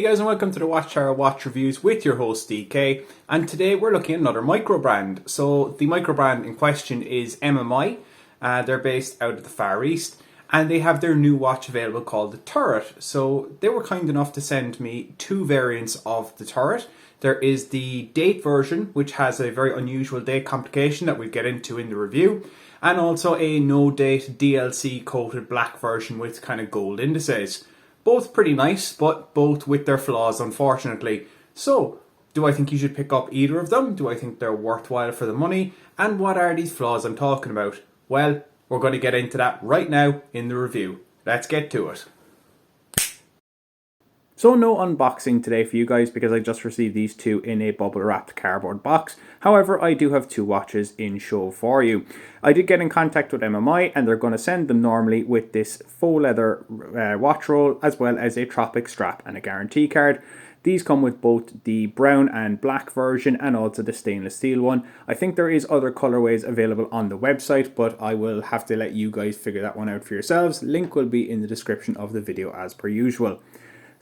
Hey guys, and welcome to the Watchtower Watch Reviews with your host DK, and today we're looking at another Microbrand. So the Microbrand in question is MMI. They're based out of the Far East and they have their new watch available called the Turret. So they were kind enough to send me two variants of the Turret. There is the date version, which has a very unusual date complication that we'll get into in the review, and also a no date DLC coated black version with kind of gold indices. Both pretty nice, but both with their flaws, unfortunately. So, do I think you should pick up either of them? Do I think they're worthwhile for the money? And what are these flaws I'm talking about? Well, we're going to get into that right now in the review. Let's get to it. So no unboxing today for you guys because I just received these two in a bubble wrapped cardboard box. However, I do have two watches in show for you. I did get in contact with MMI and they're going to send them normally with this faux leather watch roll as well as a Tropic strap and a guarantee card. These come with both the brown and black version and also the stainless steel one. I think there is other colorways available on the website, but I will have to let you guys figure that one out for yourselves. Link will be in the description of the video as per usual.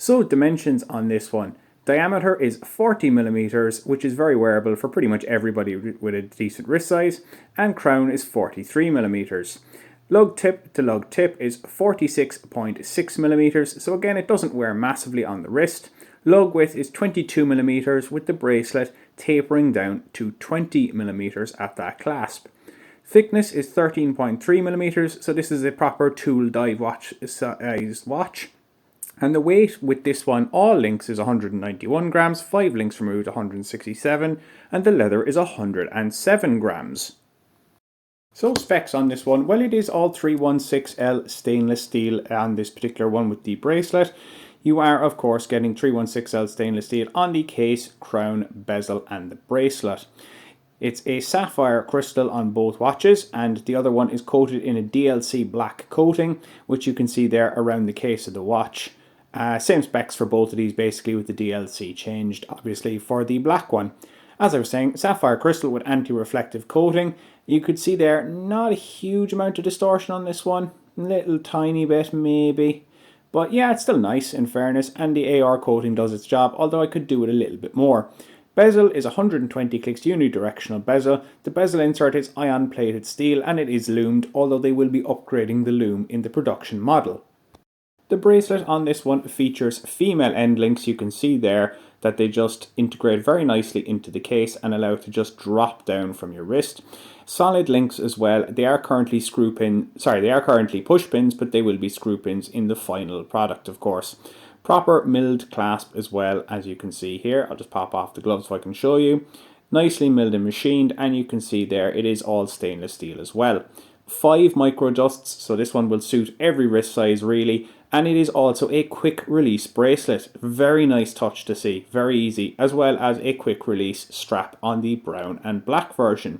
So dimensions on this one. Diameter is 40 millimeters, which is very wearable for pretty much everybody with a decent wrist size, and crown is 43 millimeters. Lug tip to lug tip is 46.6 millimeters, so again it doesn't wear massively on the wrist. Lug width is 22 millimeters with the bracelet tapering down to 20 millimeters at that clasp. Thickness is 13.3 millimeters, so this is a proper tool dive watch size watch. And the weight with this one, all links is 191 grams, 5 links removed 167, and the leather is 107 grams. So specs on this one, well it is all 316L stainless steel on this particular one with the bracelet. You are of course getting 316L stainless steel on the case, crown, bezel and the bracelet. It's a sapphire crystal on both watches, and the other one is coated in a DLC black coating, which you can see there around the case of the watch. Same specs for both of these basically, with the DLC changed obviously for the black one. As I was saying, sapphire crystal with anti-reflective coating. You could see there not a huge amount of distortion on this one, little tiny bit maybe, but yeah, it's still nice in fairness, and the AR coating does its job, although I could do it a little bit more. Bezel is 120 clicks unidirectional bezel. The bezel insert is ion plated steel and it is loomed, although they will be upgrading the loom in the production model. The bracelet on this one features female end links. You can see there that they just integrate very nicely into the case and allow it to just drop down from your wrist. Solid links as well. They are currently push pins, but they will be screw pins in the final product, of course. Proper milled clasp as well, as you can see here. I'll just pop off the gloves so I can show you. Nicely milled and machined, and you can see there it is all stainless steel as well. 5 micro adjusts, so this one will suit every wrist size really. And it is also a quick release bracelet. Very nice touch to see, very easy, as well as a quick release strap on the brown and black version.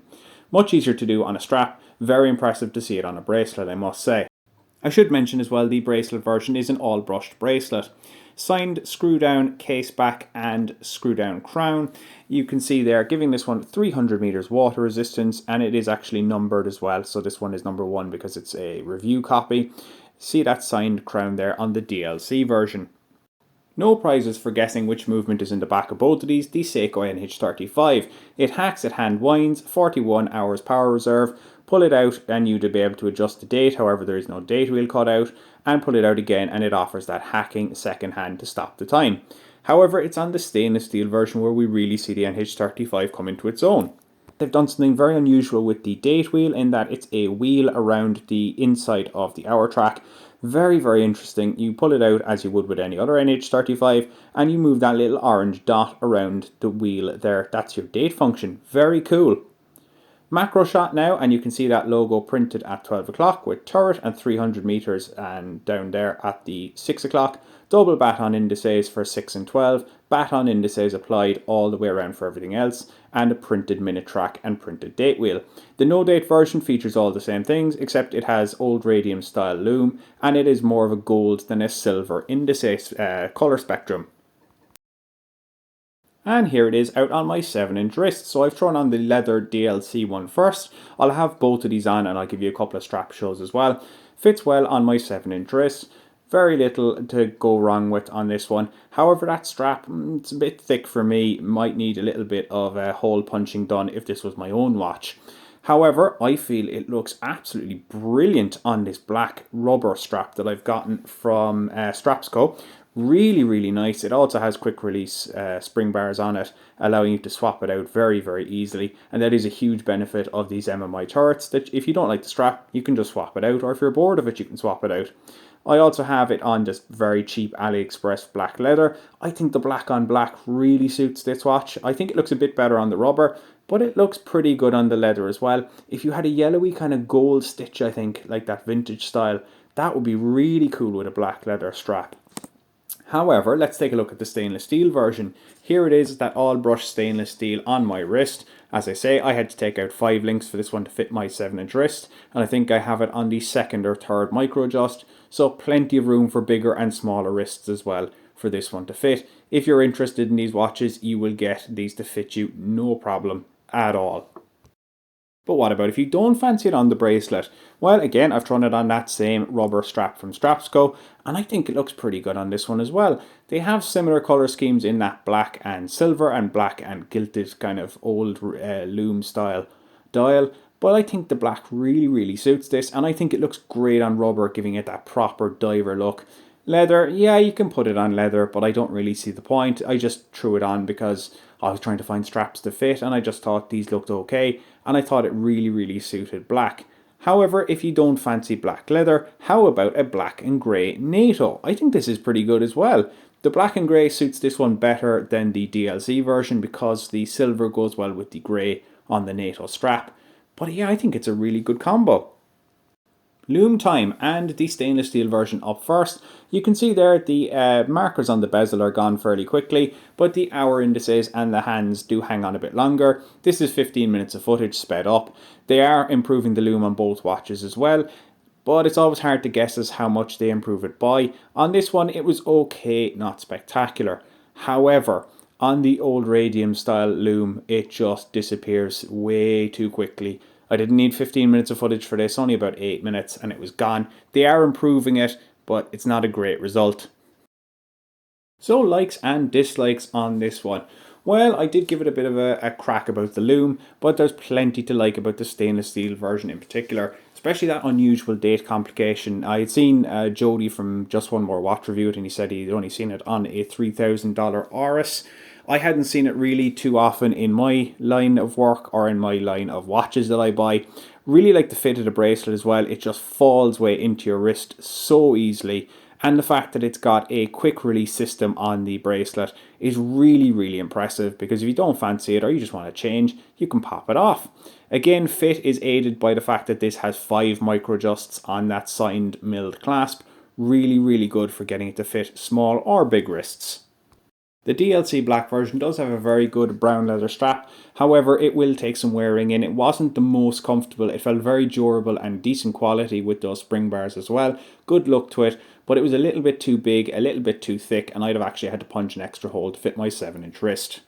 Much easier to do on a strap, very impressive to see it on a bracelet, I must say. I should mention as well the bracelet version is an all brushed bracelet. Signed screw down case back and screw down crown. You can see there giving this one 300 meters water resistance, and it is actually numbered as well, so this one is number 1 because it's a review copy. See that signed crown there on the DLC version. No prizes for guessing which movement is in the back of both of these. The Seiko NH35. It hacks, it hand winds, 41 hours power reserve. Pull it out and you'd be able to adjust the date, however there is no date wheel cut out, and pull it out again and it offers that hacking second hand to stop the time. However, it's on the stainless steel version where we really see the NH35 come into its own. They've done something very unusual with the date wheel in that it's a wheel around the inside of the hour track. Very, very interesting. You pull it out as you would with any other NH35 and you move that little orange dot around the wheel there. That's your date function. Very cool. Macro shot now, and you can see that logo printed at 12 o'clock with turret and 300 meters and down there at the 6 o'clock. Double baton indices for 6 and 12, baton indices applied all the way around for everything else, and a printed minute track and printed date wheel. The no date version features all the same things, except it has old radium style loom, and it is more of a gold than a silver indices colour spectrum. And here it is out on my 7-inch wrist. So I've thrown on the leather DLC one first. I'll have both of these on and I'll give you a couple of strap shows as well. Fits well on my 7-inch wrist. Very little to go wrong with on this one. However, that strap, it's a bit thick for me. Might need a little bit of hole punching done if this was my own watch. However, I feel it looks absolutely brilliant on this black rubber strap that I've gotten from Strapsco. Really, really nice. It also has quick release spring bars on it, allowing you to swap it out very, very easily. And that is a huge benefit of these MMI turrets, that if you don't like the strap, you can just swap it out, or if you're bored of it, you can swap it out. I also have it on just very cheap AliExpress black leather. I think the black on black really suits this watch. I think it looks a bit better on the rubber, but it looks pretty good on the leather as well. If you had a yellowy kind of gold stitch, I think, like that vintage style, that would be really cool with a black leather strap. However, let's take a look at the stainless steel version. Here it is, that all brushed stainless steel on my wrist. As I say, I had to take out 5 links for this one to fit my 7-inch wrist, and I think I have it on the 2nd or 3rd micro adjust, so plenty of room for bigger and smaller wrists as well for this one to fit. If you're interested in these watches, you will get these to fit you no problem at all. But what about if you don't fancy it on the bracelet? Well, again, I've thrown it on that same rubber strap from Strapsco, and I think it looks pretty good on this one as well. They have similar colour schemes in that black and silver and black and gilded kind of old loom style dial, but I think the black really, really suits this, and I think it looks great on rubber, giving it that proper diver look. Leather, yeah, you can put it on leather, but I don't really see the point. I just threw it on because I was trying to find straps to fit, and I just thought these looked okay, and I thought it really, really suited black. However, if you don't fancy black leather, how about a black and grey NATO? I think this is pretty good as well. The black and grey suits this one better than the DLC version because the silver goes well with the grey on the NATO strap. But yeah, I think it's a really good combo. Loom time and the stainless steel version up first. You can see there the markers on the bezel are gone fairly quickly, but the hour indices and the hands do hang on a bit longer. This is 15 minutes of footage sped up. They are improving the loom on both watches as well, but it's always hard to guess as how much they improve it by. On this one it was okay, not spectacular. However, on the old radium style loom, it just disappears way too quickly. I didn't need 15 minutes of footage for this, only about 8 minutes, and it was gone. They are improving it, but it's not a great result. So likes and dislikes on this one. Well, I did give it a bit of a crack about the loom, but there's plenty to like about the stainless steel version in particular, especially that unusual date complication. I had seen Jody from Just One More Watch review it, and he said he'd only seen it on a $3,000 Oris. I hadn't seen it really too often in my line of work or in my line of watches that I buy. Really like the fit of the bracelet as well. It just falls way into your wrist so easily. And the fact that it's got a quick release system on the bracelet is really, really impressive, because if you don't fancy it or you just want to change, you can pop it off. Again, fit is aided by the fact that this has 5 micro adjusts on that signed milled clasp. Really, really good for getting it to fit small or big wrists. The DLC black version does have a very good brown leather strap, however it will take some wearing in. It wasn't the most comfortable, it felt very durable and decent quality with those spring bars as well. Good look to it, but it was a little bit too big, a little bit too thick, and I'd have actually had to punch an extra hole to fit my 7-inch wrist.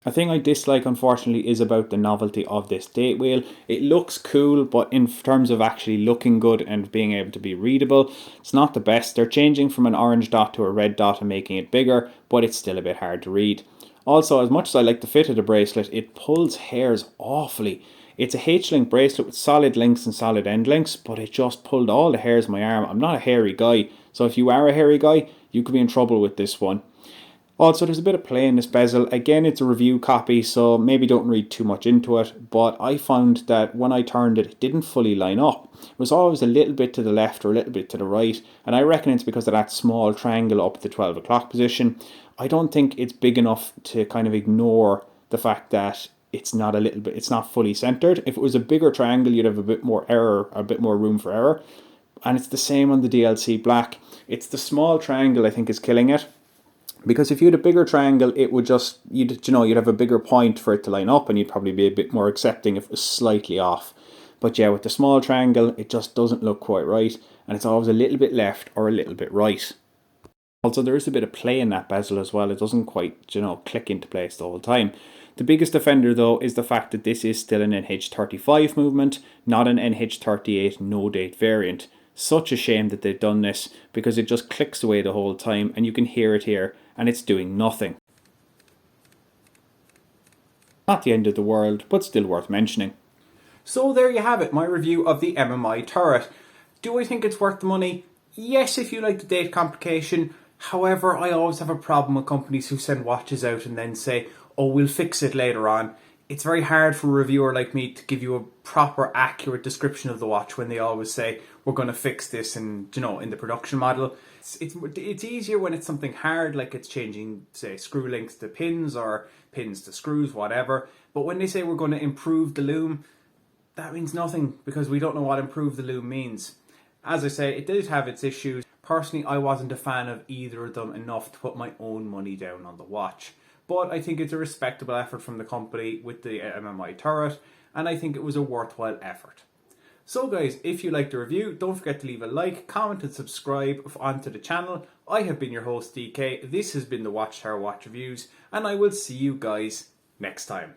A thing I dislike, unfortunately, is about the novelty of this date wheel. It looks cool, but in terms of actually looking good and being able to be readable, it's not the best. They're changing from an orange dot to a red dot and making it bigger, but it's still a bit hard to read. Also, as much as I like the fit of the bracelet, it pulls hairs awfully. It's a H-link bracelet with solid links and solid end links, but it just pulled all the hairs in my arm. I'm not a hairy guy, so if you are a hairy guy, you could be in trouble with this one. Also, there's a bit of play in this bezel. Again, it's a review copy, so maybe don't read too much into it, but I found that when I turned it, it didn't fully line up. It was always a little bit to the left or a little bit to the right, and I reckon it's because of that small triangle up at the 12 o'clock position. I don't think it's big enough to kind of ignore the fact that it's not fully centered. If it was a bigger triangle, you'd have a bit more error, a bit more room for error. And it's the same on the DLC black. It's the small triangle I think is killing it. Because if you had a bigger triangle, it would just, you'd have a bigger point for it to line up, and you'd probably be a bit more accepting if it was slightly off. But yeah, with the small triangle, it just doesn't look quite right, and it's always a little bit left or a little bit right. Also, there is a bit of play in that bezel as well. It doesn't quite, click into place the whole time. The biggest offender, though, is the fact that this is still an NH35 movement, not an NH38 no-date variant. Such a shame that they've done this, because it just clicks away the whole time and you can hear it here and it's doing nothing. Not the end of the world, but still worth mentioning. So there you have it, my review of the MMI Turret. Do I think it's worth the money? Yes, if you like the date complication. However, I always have a problem with companies who send watches out and then say, oh, we'll fix it later on. It's very hard for a reviewer like me to give you a proper, accurate description of the watch when they always say, we're going to fix this in the production model. It's easier when it's something hard, like it's changing, say, screw links to pins or pins to screws, whatever. But when they say we're going to improve the loom, that means nothing, because we don't know what improve the loom means. As I say, it did have its issues. Personally, I wasn't a fan of either of them enough to put my own money down on the watch. But I think it's a respectable effort from the company with the MMI Turret, and I think it was a worthwhile effort. So guys, if you liked the review, don't forget to leave a like, comment and subscribe onto the channel. I have been your host DK, this has been the Watchtower Watch Reviews, and I will see you guys next time.